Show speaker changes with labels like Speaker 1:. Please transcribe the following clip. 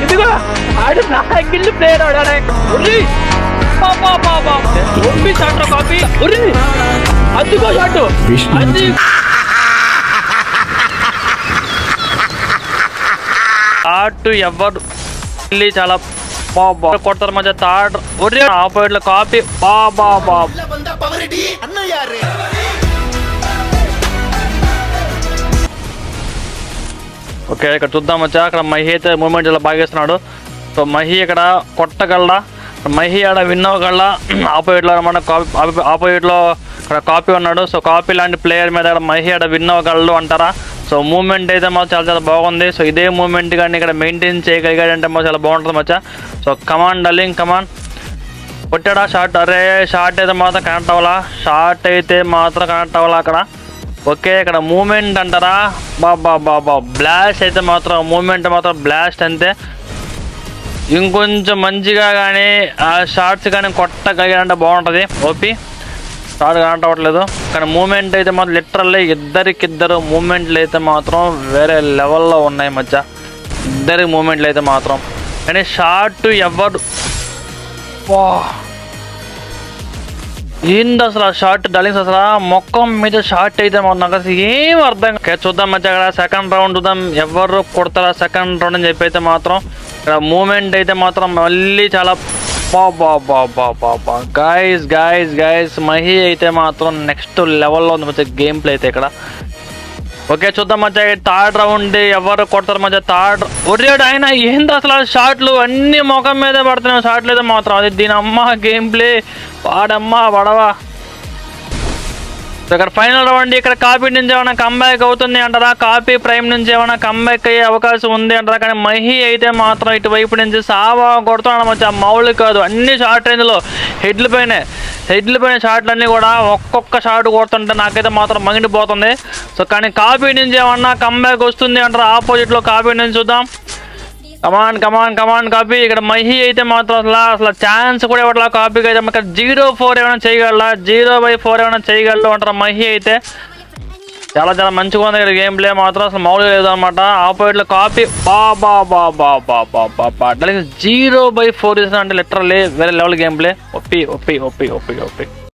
Speaker 1: ఇదిగో ఆడు నా గిల్లు ప్లేయర్ కాపీ అదిగో షాట్ అది ఆటు ఎవరు చాలా బాబా కొడతారు మధ్య థర్డ్ ఒరే ఆపోజిట్ లో కాపీ బాబా ఓకే ఇక్కడ చూద్దాం వచ్చా అక్కడ మహి అయితే మూమెంట్ ఇలా బాగేస్తున్నాడు. సో మహి ఇక్కడ కొట్టగలడా, మహి ఆడ విన్ అవ్వగలడా? ఆపోజిట్లో మన ఆపోజిట్లో ఇక్కడ కాపీ ఉన్నాడు. సో కాపీ లాంటి ప్లేయర్ మీద మహి ఆడ విన్ అవ్వగలడు అంటారా? సో మూమెంట్ అయితే మాత్రం చాలా చాలా బాగుంది. సో ఇదే మూమెంట్ కానీ ఇక్కడ మెయింటైన్ చేయగలిగాడంటే మాత్రం చాలా బాగుంటుంది మచ్చా. సో కమాన్ డల్లింగ్ కమాన్ కొట్టాడా షార్ట్? అరే షార్ట్ అయితే మాత్రం కనెక్ట్ అవ్వాలా అక్కడ. ఓకే ఇక్కడ మూమెంట్ అంటారా? బాబా బ్లాస్ట్ అయితే మాత్రం మూమెంట్ మాత్రం బ్లాస్ట్ అంతే. ఇంకొంచెం మంచిగా కానీ ఆ షార్ట్స్ కానీ కొట్టగలిగాడంటే బాగుంటుంది. ఓపీ షార్ట్ కనెక్ట్ అవ్వట్లేదు కానీ మూమెంట్ అయితే మాత్రం లిటరల్లీ ఇద్దరికిద్దరు మూమెంట్లు అయితే మాత్రం వేరే లెవెల్లో ఉన్నాయి మధ్య ఇద్దరి మూమెంట్లు అయితే మాత్రం. కానీ షార్ట్ ఎవరు ఏంది అసలు ఆ షార్ట్ డలింగ్స్ అసలు మొక్కం మీద షార్ట్ అయితే నాకు అసలు ఏం అర్థం. చూద్దాం మధ్య అక్కడ సెకండ్ రౌండ్ చూద్దాం ఎవరు కొడతారా సెకండ్ రౌండ్ అని చెప్పి అయితే మాత్రం ఇక్కడ మూమెంట్ అయితే మాత్రం మళ్ళీ చాలా బాబా గైస్ మహి అయితే మాత్రం నెక్స్ట్ లెవెల్లో ఉంది మధ్య గేమ్ ప్లే అయితే ఇక్కడ. ఓకే చూద్దాం మధ్య థర్డ్ రౌండ్ ఎవరు కొడతారు మధ్య థర్డ్ ఒరేడు ఆయన ఏంది అసలు షాట్లు అన్ని ముఖం మీదే పడుతున్నాయి షాట్లు అయితే మాత్రం. అది దీని అమ్మ గేమ్ ప్లే వాడమ్మా వడవా. ఇక్కడ ఫైనల్ రౌండ్ ఇక్కడ కాపీ నుంచి ఏమైనా కంబ్యాక్ అవుతుంది అంటారా? కాపీ ప్రైమ్ నుంచి ఏమైనా కంబ్యాక్ అయ్యే అవకాశం ఉంది అంటారా? కానీ మహి అయితే మాత్రం ఇటువైపు నుంచి సావా కొడుతున్నాడు మధ్య మౌలు కాదు అన్ని షార్ట్ రేంజ్లో హెడ్ల పైన షాట్లన్నీ కూడా ఒక్కొక్క షాట్ కొడుతుంటే నాకైతే మాత్రం మంగిపోతుంది. సో కానీ కాపీ నుంచి ఏమన్నా కంబ్యాక్ వస్తుంది అంటారా? ఆపోజిట్లో కాపీ నుంచి చూద్దాం. కమాన్ కాపీ. ఇక్కడ మహి అయితే మాత్రం అసలు ఛాన్స్ కూడా ఇవ్వట్లా కాపీకి అయితే. ఇక్కడ 0-4 ఏమైనా చేయగలరా? 0/4 ఏమైనా చేయగలరు అంటారా? మహి అయితే చాలా చాలా మంచిగా ఉంది ఇక్కడ గేమ్ ప్లే మాత్రం అసలు మౌలు లేదు అనమాట. ఆపోజిట్లో కాపీ బాబా 0/4 అంటే లిటరల్లీ వేరే లెవెల్ గేమ్ ప్లే. ఒప్పి